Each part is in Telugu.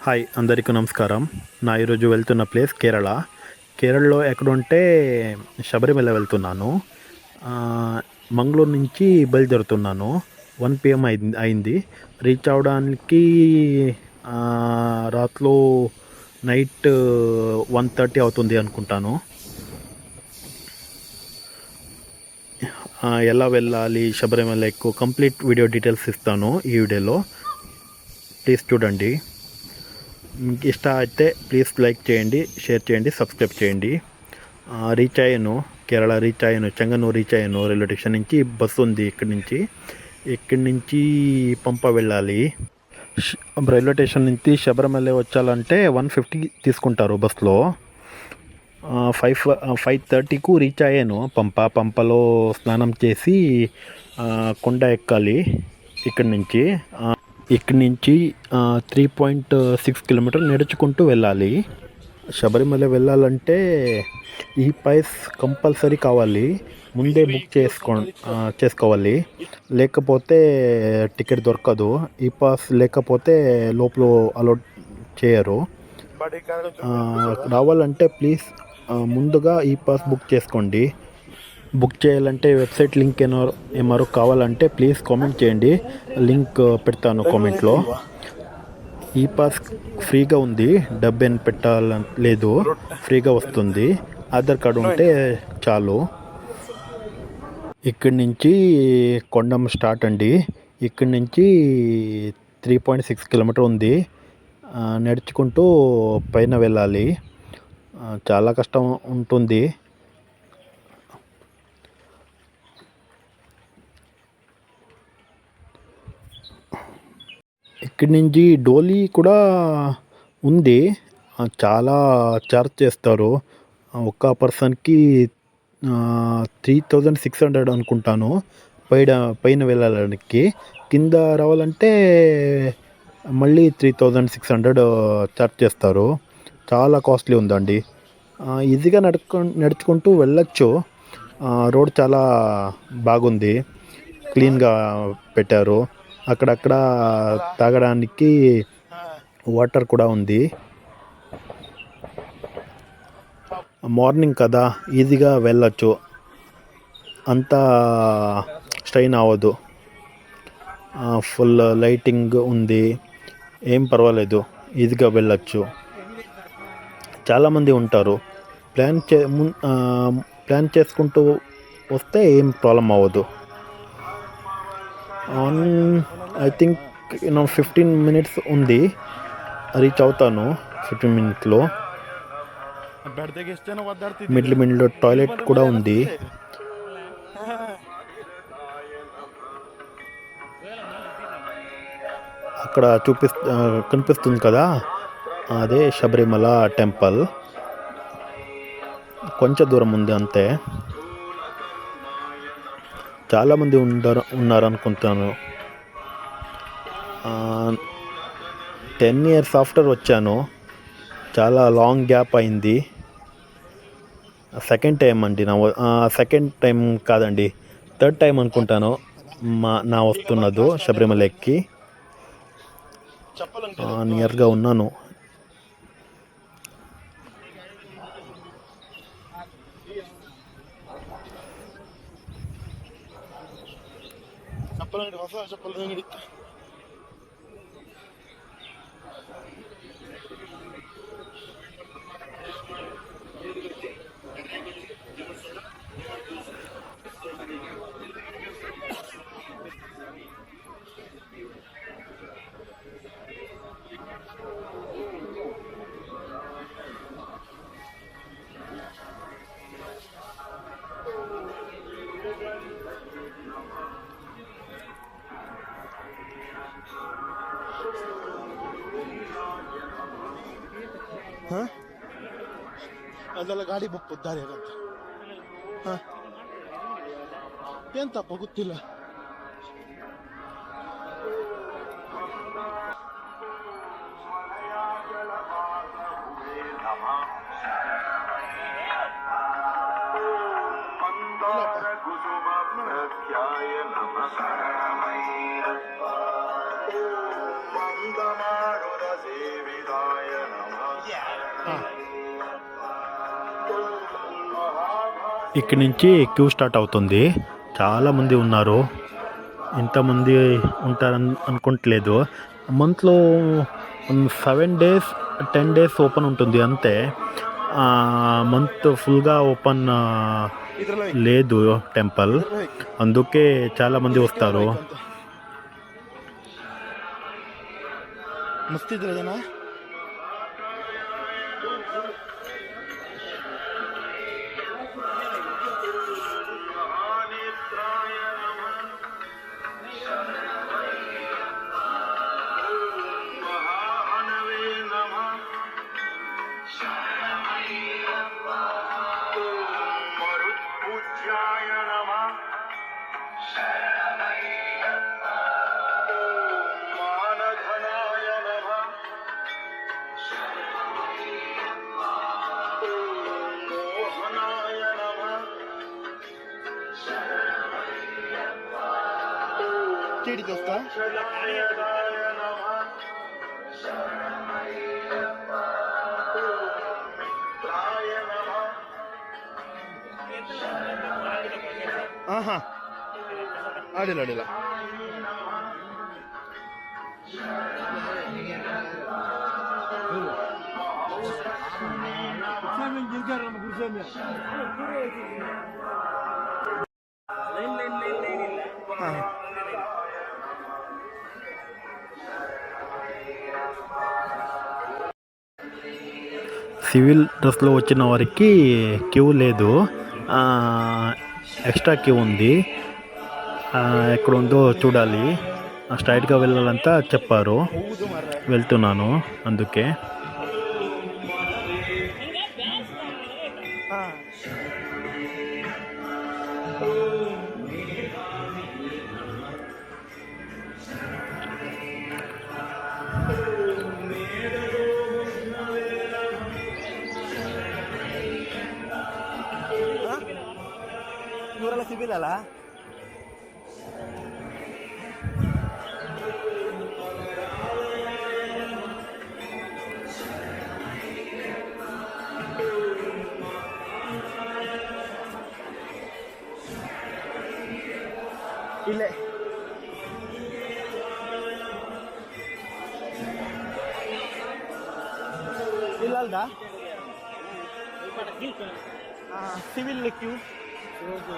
హాయ్ అందరికీ నమస్కారం. నా ఈరోజు వెళ్తున్న ప్లేస్ కేరళ. కేరళలో ఎక్కడుంటే శబరిమల వెళ్తున్నాను. మంగళూరు నుంచి బయలుదేరుతున్నాను. 1 PM అయింది. రీచ్ అవ్వడానికి రాత్రిలో నైట్ 1:30 అవుతుంది అనుకుంటాను. ఎలా వెళ్ళాలి శబరిమల ఎక్కువ కంప్లీట్ వీడియో డీటెయిల్స్ ఇస్తాను ఈ వీడియోలో. ప్లీజ్ చూడండి. మీకు ఇష్టం అయితే ప్లీజ్ లైక్ చేయండి, షేర్ చేయండి, సబ్స్క్రైబ్ చేయండి. రీచ్ అయ్యాను, కేరళ రీచ్ అయ్యాను, చెంగనూరు రీచ్ అయ్యాను. రైల్వే స్టేషన్ నుంచి బస్సు ఉంది. ఇక్కడి నుంచి పంప వెళ్ళాలి. రైల్వే స్టేషన్ నుంచి శబరిమల వచ్చాలంటే 150 తీసుకుంటారు బస్సులో. 5:30కు రీచ్ అయ్యాను. పంపలో స్నానం చేసి కొండ ఎక్కాలి. ఇక్కడి నుంచి 3.6 కిలోమీటర్లు నడుచుకుంటూ వెళ్ళాలి. శబరిమల వెళ్ళాలంటే ఈ పాస్ కంపల్సరీ కావాలి. ముందే బుక్ చేసుకోవాలి, లేకపోతే టికెట్ దొరకదు. ఈ పాస్ లేకపోతే లోపల అలౌడ్ చేయరు. రావాలంటే ప్లీజ్ ముందుగా ఈ పాస్ బుక్ చేసుకోండి. బుక్ చేయాలంటే వెబ్సైట్ లింక్ ఏమారో కావాలంటే ప్లీజ్ కామెంట్ చేయండి, లింక్ పెడతాను కామెంట్లో. ఈ పాస్ ఫ్రీగా ఉంది, డబ్బేం పెట్టాలేదు, ఫ్రీగా వస్తుంది. ఆధార్ కార్డు ఉంటే చాలు. ఇక్కడి నుంచి కొండమ్మ స్టార్ట్ అండి. ఇక్కడి నుంచి 3.6 కిలోమీటర్ ఉంది. నడుచుకుంటూ పైన వెళ్ళాలి. చాలా కష్టం ఉంటుంది. ఇక్కడి నుంచి డోలీ కూడా ఉంది. చాలా చార్జ్ చేస్తారు. ఒక్క పర్సన్కి 3600 అనుకుంటాను పైన వెళ్ళడానికి. కింద రావాలంటే మళ్ళీ 3600 చార్జ్ చేస్తారు. చాలా కాస్ట్లీ ఉందండి. ఈజీగా నడుచుకుంటూ వెళ్ళొచ్చు. రోడ్ చాలా బాగుంది, క్లీన్గా పెట్టారు. అక్కడక్కడ తాగడానికి వాటర్ కూడా ఉంది. మార్నింగ్ కదా, ఈజీగా వెళ్ళొచ్చు, అంతా స్ట్రెయిన్ అవ్వదు. ఫుల్ లైటింగ్ ఉంది, ఏం పర్వాలేదు, ఈజీగా వెళ్ళొచ్చు. చాలామంది ఉంటారు. ప్లాన్ చేసుకుంటూ వస్తే ఏం ప్రాబ్లం అవ్వదు. ఐ థింక్ 15 minutes ఉంది, రీచ్ అవుతాను 15 minutesలో. మిడిల్ టాయిలెట్ కూడా ఉంది. అక్కడ కనిపిస్తుంది కదా, అదే శబరిమల టెంపుల్. కొంచెం దూరం ఉంది అంతే. చాలామంది ఉన్నారనుకుంటాను. 10 years ఆఫ్టర్ వచ్చాను. చాలా లాంగ్ గ్యాప్ అయింది. సెకండ్ టైం అండి సెకండ్ టైం కాదండి, థర్డ్ టైం అనుకుంటాను నా వస్తున్నది శబరిమలకి. నియర్గా ఉన్నాను. ಅದೆಲ್ಲ ಗಾಡಿ ಬುಕ್ ದಾರಿ ಅಂತ ಏನ್ ತಪ್ಪ ಗೊತ್ತಿಲ್ಲ. ಸೇವಿದ ఆ, ఇక్కడి నుంచి క్యూ స్టార్ట్ అవుతుంది. చాలామంది ఉన్నారు. ఇంతమంది ఉంటారని అనుకోవట్లేదు. మంత్లో 7 డేస్ 10 డేస్ ఓపెన్ ఉంటుంది అంతే. మంత్ ఫుల్గా ఓపెన్ ఇతరుల లేదు టెంపుల్. అందుకే చాలామంది వస్తారు. मस्ती इधर है ना चेड़ी दोस्ता हाँ आडिला आडिला సివిల్ డ్రెస్లో వచ్చిన వారికి క్యూ లేదు. ఎక్స్ట్రా క్యూ ఉంది. ఎక్కడ ఉందో చూడాలి. స్ట్రైట్గా వెళ్ళాలంతా చెప్పారు. వెళ్తున్నాను అందుకే. ಇವರೆಲ್ಲ ಸಿವಿಲ್ ಅಲ್ಲ ಇಲ್ಲೇ ಇಲ್ಲ ಅಲ್ದಾ ಸಿವಿಲ್ ಕ್ಯೂ ఓకే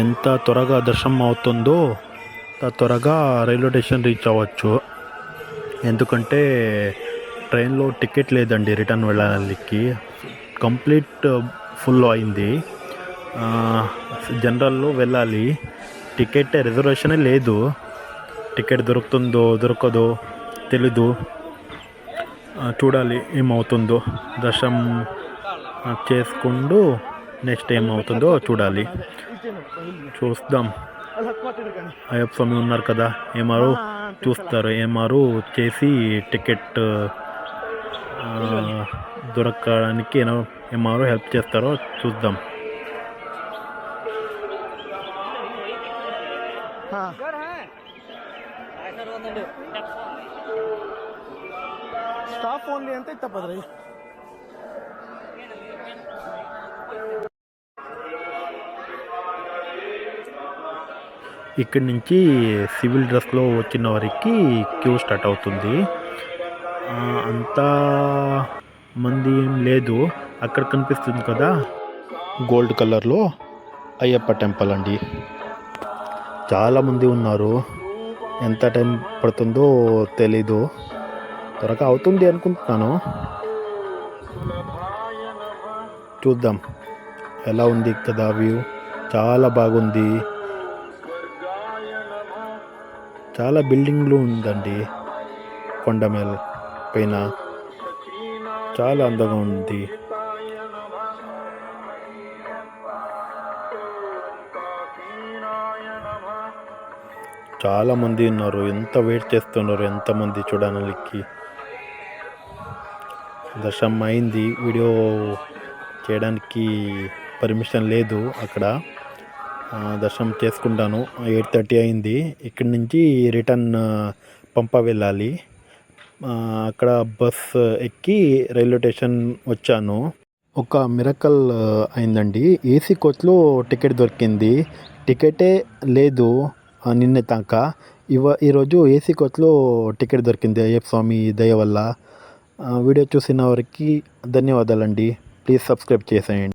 ఎంత త్వరగా దర్శనం అవుతుందో అంత త్వరగా రైల్వే స్టేషన్ రీచ్ అవ్వచ్చు. ఎందుకంటే ట్రైన్లో టికెట్ లేదండి. రిటర్న్ వెళ్ళడానికి కంప్లీట్ ఫుల్ అయింది. జనరల్లో వెళ్ళాలి. టికెట్ రిజర్వేషనే లేదు. టికెట్ దొరుకుతుందో దొరకదో తెలీదు. చూడాలి ఏమవుతుందో. దర్శనం చేసుకుంటూ నెక్స్ట్ ఏమవుతుందో చూడాలి. చూద్దాం. అయ్యప్ప స్వామి ఉన్నారు కదా, ఏమారు చూస్తారు. ఏమారు చేసి టికెట్ దొరకడానికి ఏమారు హెల్ప్ చేస్తారో చూద్దాం. ಸ್ಟಾಫ್ ಓನ್ಲಿ ಅಂತ ಇತ್ತಪ್ಪದ್ರಿ. ఇక్కడి నుంచి సివిల్ డ్రెస్లో వచ్చిన వారికి క్యూ స్టార్ట్ అవుతుంది. అంతా మంది ఏం లేదు. అక్కడ కనిపిస్తుంది కదా గోల్డ్ కలర్లో అయ్యప్ప టెంపుల్ అండి. చాలామంది ఉన్నారు. ఎంత టైం పడుతుందో తెలీదు. త్వరగా అవుతుంది అనుకుంటున్నాను. చూద్దాం. ఎలా ఉంది కదా వ్యూ. చాలా బాగుంది. చాలా బిల్డింగ్లు ఉందండి. కొండ మీద పైన చాలా అందంగా ఉంది. చాలామంది ఉన్నారు. ఎంత వెయిట్ చేస్తున్నారు, ఎంతమంది చూడడానికి. దర్శనం అయింది. వీడియో చేయడానికి పర్మిషన్ లేదు అక్కడ. దర్శనం చేసుకుంటాను. 8:30 అయింది. ఇక్కడి నుంచి రిటర్న్ పంప వెళ్ళాలి. అక్కడ బస్ ఎక్కి రైల్వే స్టేషన్ వచ్చాను. ఒక మిరకల్ అయిందండి. ఏసీ కోచ్లో టికెట్ దొరికింది. టికెటే లేదు నిన్న దాకా. ఈరోజు ఏసీ కోచ్లో టికెట్ దొరికింది అయ్యప్ప స్వామి దయ వల్ల. వీడియో చూసిన వారికి ధన్యవాదాలండి. ప్లీజ్ సబ్స్క్రైబ్ చేసేయండి.